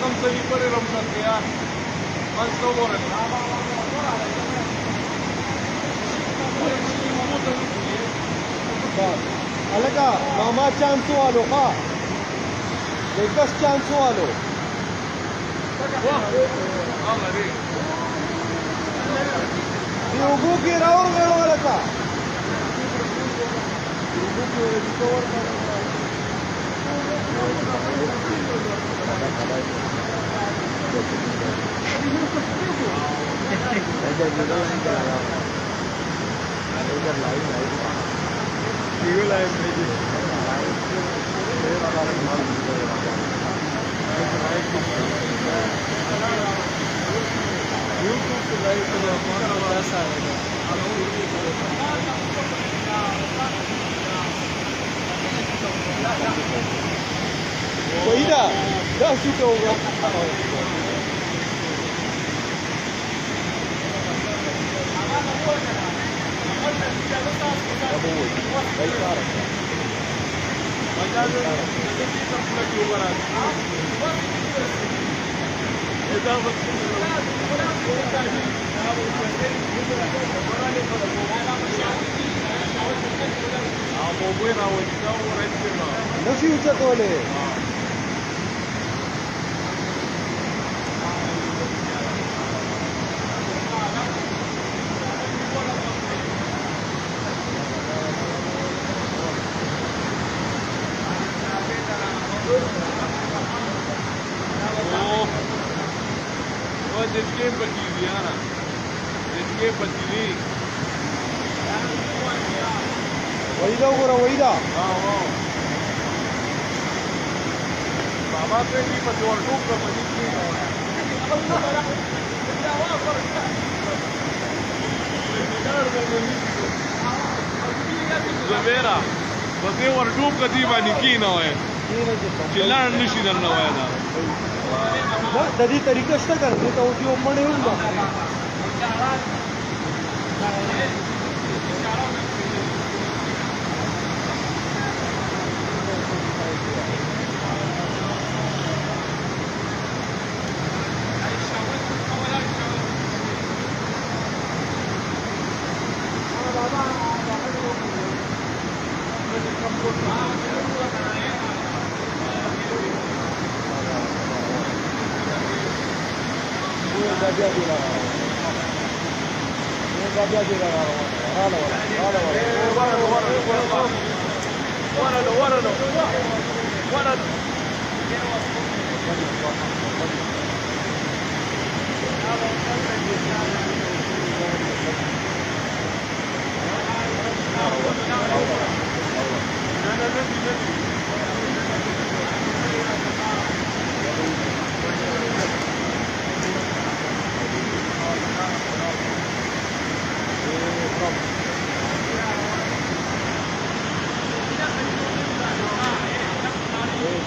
कम से भी पर रमना किया बस तो बोल अलगा मामा चांस वालो का लेकस चांस वालो योगो की राउर गण वाला का योगो की रिकवर वही ना 10 चुका होगा नशी उचकवले जिसके बचीलियाना जिसके बचीली वही दा हाँ बाबा से भी पचोर टूक का मजीद Zavera, बसे वरडूब कधी बानी की ना है चिल्लान निशी ना है ना ना तरी तरीका šta करते तो उसकी ओपन ही होगा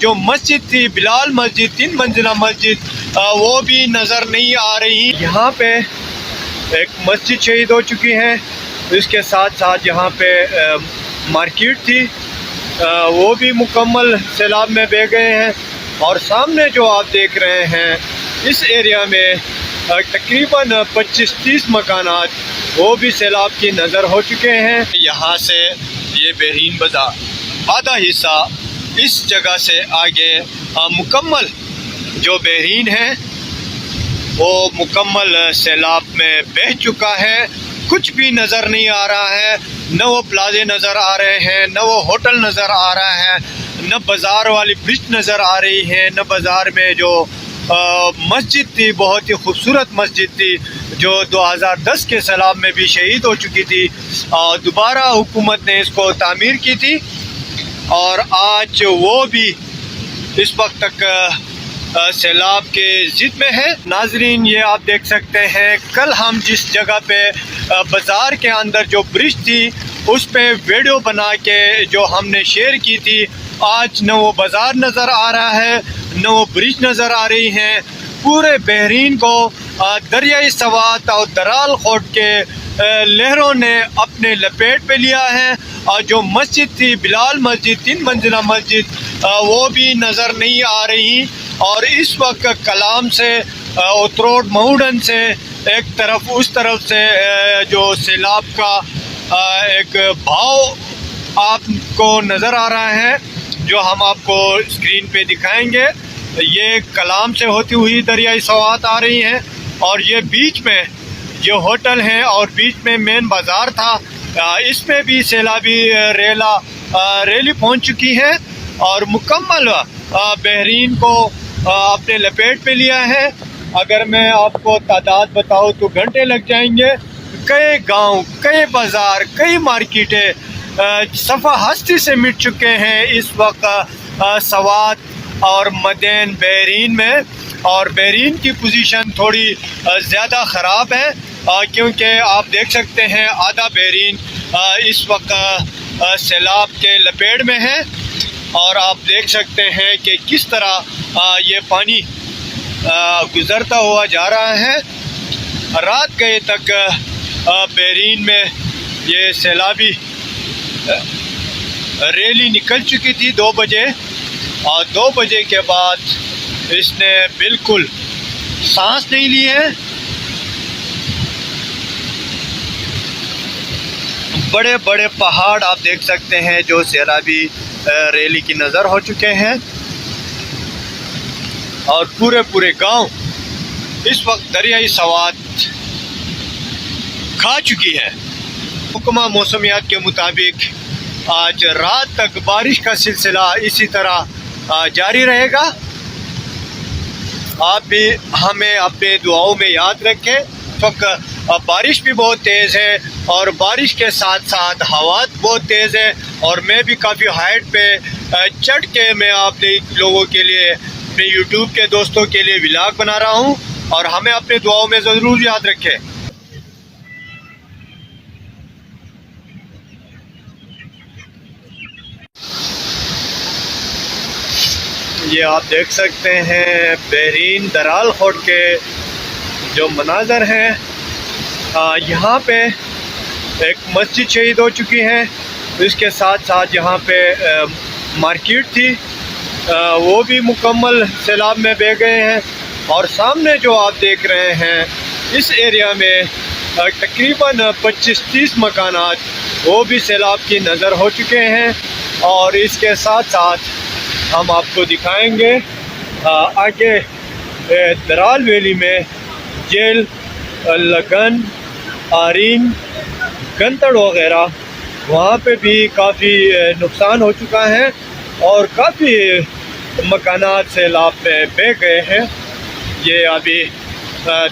जो मस्जिद थी बिलाल मस्जिद 3 मंजिला मस्जिद वो भी नज़र नहीं आ रही। यहाँ पे एक मस्जिद शहीद हो चुकी है, इसके साथ साथ यहाँ पे मार्केट थी वो भी मुकम्मल सैलाब में बह गए हैं। और सामने जो आप देख रहे हैं इस एरिया में तकरीबन 25-30 मकानात वो भी सैलाब की नज़र हो चुके हैं। यहाँ से ये बेहरीन बाज़ार आधा हिस्सा इस जगह से आगे मुकम्मल जो बेहरीन है वो मुकम्मल सैलाब में बह चुका है। कुछ भी नज़र नहीं आ रहा है, न वो प्लाजे नज़र आ रहे हैं, न वो होटल नज़र आ रहा है, न बाज़ार वाली ब्रिज नज़र आ रही है, न बाज़ार में जो मस्जिद थी बहुत ही खूबसूरत मस्जिद थी जो 2010 के सैलाब में भी शहीद हो चुकी थी। दोबारा हुकूमत ने इसको तामीर की थी और आज वो भी इस वक्त तक सैलाब के ज़िद में है। नाजरीन ये आप देख सकते हैं कल हम जिस जगह पे बाज़ार के अंदर जो ब्रिज थी उस पे वीडियो बना के जो हमने शेयर की थी, आज न वो बाज़ार नज़र आ रहा है न वो ब्रिज नज़र आ रही हैं। पूरे बहरीन को दरियाई सवात और दराल खोट के लहरों ने अपने लपेट पे लिया है। और जो मस्जिद थी बिलाल मस्जिद 3 मंजिला मस्जिद वो भी नज़र नहीं आ रही। और इस वक्त कलाम से उतरोड महूडन से एक तरफ उस तरफ से जो सैलाब का एक भाव आपको नज़र आ रहा है जो हम आपको स्क्रीन पे दिखाएंगे। ये कलाम से होती हुई दरियाई सवात आ रही है और ये बीच में जो होटल हैं और बीच में मेन बाज़ार था इसमें भी सैलाबी रैली पहुंच चुकी है और मुकम्मल बहरीन को अपने लपेट पे लिया है। अगर मैं आपको तादाद बताऊं तो घंटे लग जाएंगे। कई गांव, कई बाज़ार, कई मार्केटें सफ़ा हस्ती से मिट चुके हैं इस वक्त सवात और मदैन बहरीन में। और बहरीन की पोजीशन थोड़ी ज़्यादा ख़राब है क्योंकि आप देख सकते हैं आधा बहरीन इस वक्त सैलाब के लपेट में है। और आप देख सकते हैं कि किस तरह ये पानी गुज़रता हुआ जा रहा है। रात गए तक बहरीन में ये सैलाबी रैली निकल चुकी थी 2 बजे और 2 बजे के बाद इसने बिल्कुल सांस नहीं ली है। बड़े बड़े पहाड़ आप देख सकते हैं जो सैलाबी रैली की नज़र हो चुके हैं और पूरे पूरे गांव इस वक्त दरियाई सवात खा चुकी है। हुक्मा मौसमियात के मुताबिक आज रात तक बारिश का सिलसिला इसी तरह जारी रहेगा। आप भी हमें अपने दुआओं में याद रखें। तो बारिश भी बहुत तेज़ है और बारिश के साथ साथ हवा बहुत तेज़ है और मैं भी काफ़ी हाइट पे चढ़ के मैं आप लोगों के लिए अपने यूट्यूब के दोस्तों के लिए व्लॉग बना रहा हूँ और हमें अपने दुआओं में ज़रूर याद रखें। ये आप देख सकते हैं बहरीन दराल खोट के जो मनाजर हैं। यहाँ पे एक मस्जिद शहीद हो चुकी है, इसके साथ साथ यहाँ पे मार्केट थी, वो भी मुकम्मल सैलाब में बह गए हैं। और सामने जो आप देख रहे हैं इस एरिया में तकरीबन 25-30 मकानात वो भी सैलाब की नज़र हो चुके हैं। और इसके साथ साथ हम आपको दिखाएंगे आगे दराल वैली में जेल, लगन, आरीन, गंतड़ वगैरह वहाँ पे भी काफ़ी नुकसान हो चुका है और काफ़ी मकानात सैलाब में बह गए हैं। ये अभी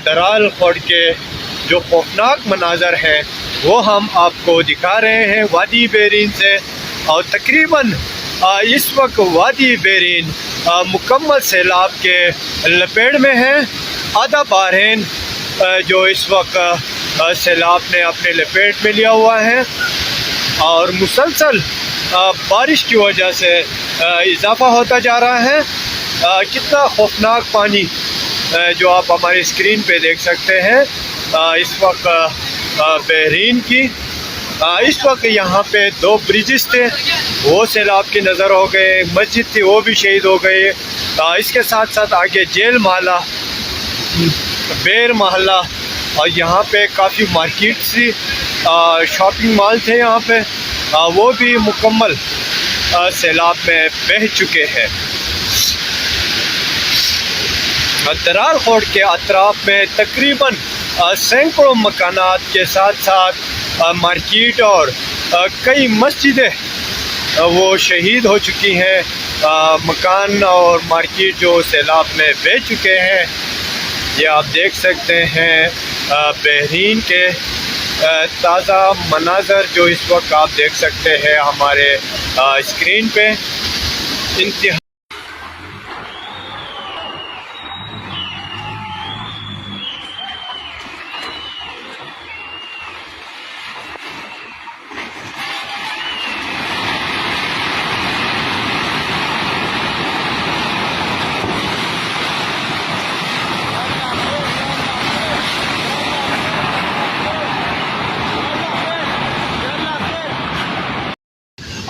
दराल खोट के जो खौफनाक मनाजर हैं वो हम आपको दिखा रहे हैं वादी बहरीन से। और तकरीबन इस वक्त वादी बहरीन मुकम्मल सैलाब के लपेट में है। आधा बहरीन जो इस वक्त सैलाब ने अपने लपेट में लिया हुआ है और मुसलसल बारिश की वजह से इजाफा होता जा रहा है। कितना खौफनाक पानी जो आप हमारी स्क्रीन पे देख सकते हैं इस वक्त बहरीन की। इस वक्त यहाँ पे 2 ब्रिजेस थे वो सैलाब की नज़र हो गए, मस्जिद थी वो भी शहीद हो गए। इसके साथ साथ आगे जेल महला, बेर महला और यहाँ पे काफ़ी मार्केट थी, शॉपिंग मॉल थे यहाँ पे, वो भी मुकम्मल सैलाब में बह चुके हैं। दराल खोट के अतराफ में तकरीबन सैकड़ों मकानात के साथ साथ मार्केट और कई मस्जिदें वो शहीद हो चुकी हैं। मकान और मार्केट जो सैलाब में बह चुके हैं। ये आप देख सकते हैं बहरीन के ताज़ा मनाजर जो इस वक्त आप देख सकते हैं हमारे स्क्रीन पे। इंतहा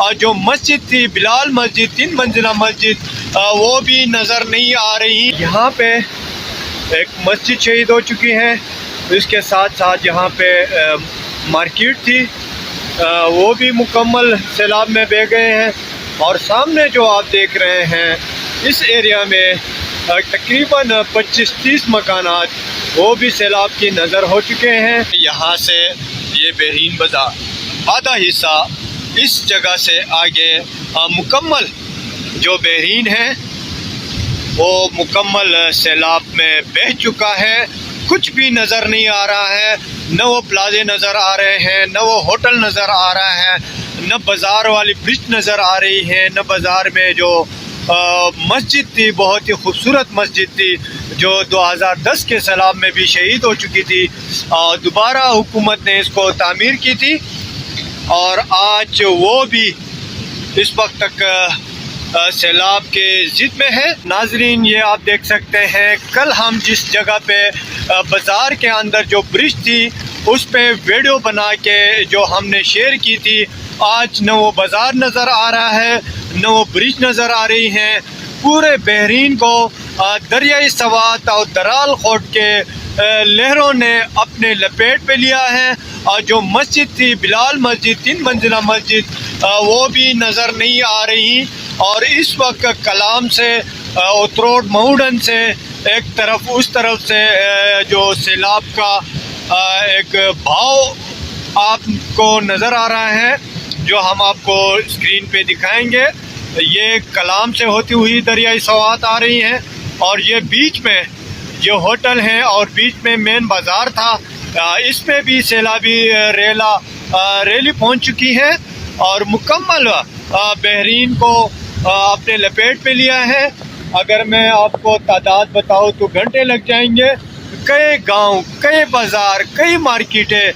और जो मस्जिद थी बिलाल मस्जिद, 3 मंजिला मस्जिद, वो भी नज़र नहीं आ रही। यहाँ पे एक मस्जिद शहीद हो चुकी है, इसके साथ साथ यहाँ पे मार्केट थी, वो भी मुकम्मल सैलाब में बह गए हैं। और सामने जो आप देख रहे हैं इस एरिया में तकरीबन 25-30 मकानात वो भी सैलाब की नज़र हो चुके हैं। यहाँ से ये बहरीन बाज़ार आधा हिस्सा इस जगह से आगे मुकम्मल जो बहरीन है वो मुकम्मल सैलाब में बह चुका है। कुछ भी नज़र नहीं आ रहा है, न वो प्लाजे नज़र आ रहे हैं, न वो होटल नज़र आ रहा है, न बाज़ार वाली ब्रिज नज़र आ रही है, न बाज़ार में जो मस्जिद थी, बहुत ही खूबसूरत मस्जिद थी जो 2010 के सैलाब में भी शहीद हो चुकी थी। दोबारा हुकूमत ने इसको तामीर की थी और आज वो भी इस वक्त तक सैलाब के ज़िद में है। नाजरीन ये आप देख सकते हैं कल हम जिस जगह पे बाज़ार के अंदर जो ब्रिज थी उस पे वीडियो बना के जो हमने शेयर की थी, आज न वो बाज़ार नज़र आ रहा है न वो ब्रिज नज़र आ रही हैं। पूरे बहरीन को दरियाई सवात और दराल खोट के लहरों ने अपने लपेट पे लिया है। और जो मस्जिद थी बिलाल मस्जिद, 3 मंजिला मस्जिद, वो भी नज़र नहीं आ रही। और इस वक्त कलाम से उतरोड मऊडन से एक तरफ उस तरफ से जो सैलाब का एक भाव आपको नज़र आ रहा है जो हम आपको स्क्रीन पे दिखाएंगे। ये कलाम से होती हुई दरियाई सवात आ रही हैं और ये बीच में जो होटल हैं और बीच में मेन बाज़ार था, इसमें भी सैलाबी रैली पहुंच चुकी है और मुकम्मल बहरीन को अपने लपेट पे लिया है। अगर मैं आपको तादाद बताऊं तो घंटे लग जाएंगे। कई गांव, कई बाज़ार, कई मार्केटें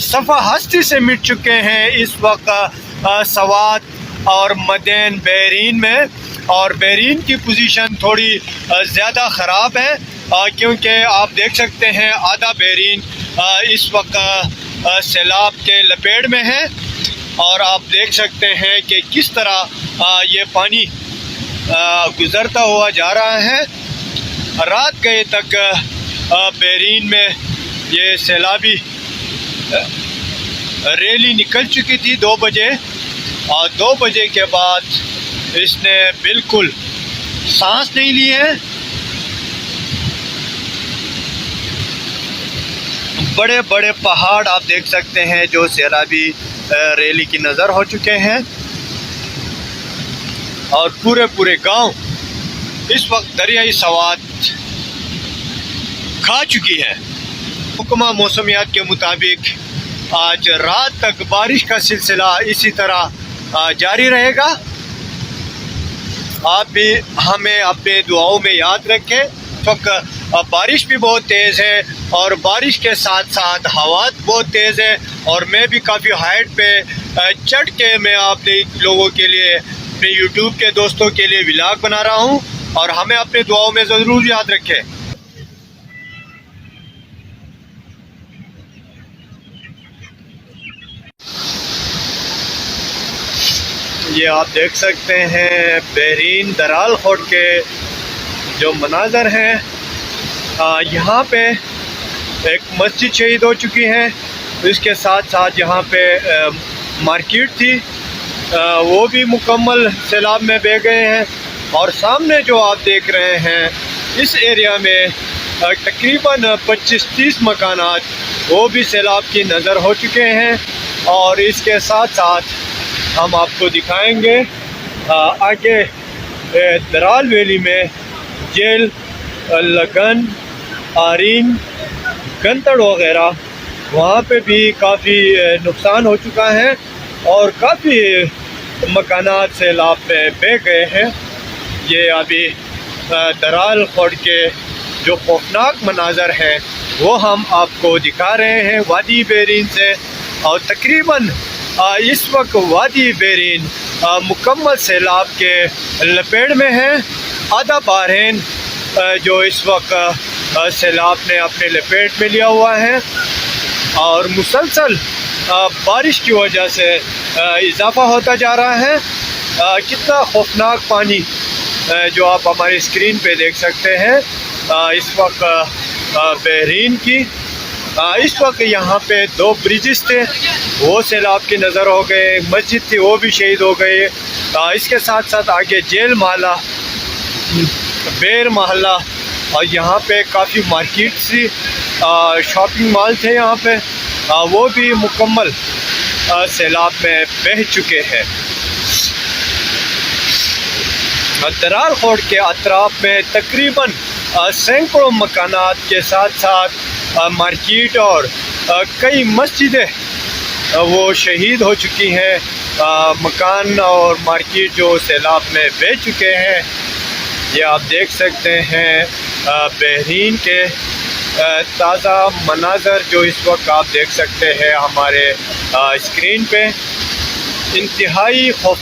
सफ़ा हस्ती से मिट चुके हैं इस वक्त सवात और मदैन बहरीन में। और बहरीन की पोजीशन थोड़ी ज़्यादा ख़राब है, क्योंकि आप देख सकते हैं आधा बहरीन इस वक्त सैलाब के लपेट में है। और आप देख सकते हैं कि किस तरह ये पानी गुज़रता हुआ जा रहा है। रात गए तक बहरीन में ये सैलाबी रैली निकल चुकी थी 2 बजे, और 2 बजे के बाद इसने बिल्कुल सांस नहीं ली है। बड़े बड़े पहाड़ आप देख सकते हैं जो सैलाबी रैली की नज़र हो चुके हैं, और पूरे पूरे गांव इस वक्त दरियाई सवात खा चुकी है। हुक्मा मौसमियात के मुताबिक आज रात तक बारिश का सिलसिला इसी तरह जारी रहेगा। आप भी हमें अपने दुआओं में याद रखें। तो बारिश भी बहुत तेज़ है, और बारिश के साथ साथ हवा बहुत तेज़ है, और मैं भी काफ़ी हाइट पे चढ़ के मैं आप लोगों के लिए, अपने यूट्यूब के दोस्तों के लिए व्लॉग बना रहा हूँ, और हमें अपने दुआओं में ज़रूर याद रखें। ये आप देख सकते हैं बहरीन दराल खोट के जो मनाज़र हैं। यहाँ पे एक मस्जिद शहीद हो चुकी है, इसके साथ साथ यहाँ पे मार्केट थी, वो भी मुकम्मल सैलाब में बह गए हैं। और सामने जो आप देख रहे हैं इस एरिया में तकरीबन 25-30 मकानात वो भी सैलाब की नज़र हो चुके हैं। और इसके साथ साथ हम आपको दिखाएंगे आगे दराल वैली में जेल, लगन, आरीन, गंतड़ वगैरह, वहाँ पे भी काफ़ी नुकसान हो चुका है, और काफ़ी मकानात सैलाब में बह गए हैं। ये अभी दराल खोट के जो खौफनाक मनाज़र हैं वो हम आपको दिखा रहे हैं वादी बहरीन से। और तकरीबन इस वक्त वादी बहरीन मुकम्मल सैलाब के लपेट में है। आधा बहरीन जो इस वक्त सैलाब ने अपने लपेट में लिया हुआ है, और मुसलसल बारिश की वजह से इजाफा होता जा रहा है। कितना खौफनाक पानी जो आप हमारी स्क्रीन पे देख सकते हैं इस वक्त बहरीन की। इस वक्त यहाँ पे 2 ब्रिजेस थे, वो सैलाब की नज़र हो गए। मस्जिद थी, वो भी शहीद हो गए। इसके साथ साथ आगे जेल महला, बेर महला, और यहाँ पे काफ़ी मार्केट थी, शॉपिंग मॉल थे यहाँ पे, वो भी मुकम्मल सैलाब में बह चुके हैं। दराल खोट के अतराफ में तकरीबन सैकड़ों मकानात के साथ साथ मार्केट और कई मस्जिदें वो शहीद हो चुकी हैं। मकान और मार्केट जो सैलाब में बह चुके हैं। ये आप देख सकते हैं बहरीन के ताज़ा मनाज़र जो इस वक्त आप देख सकते हैं हमारे स्क्रीन पे। इंतहाई खौफ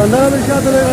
Bandara bir şey hatırlayın.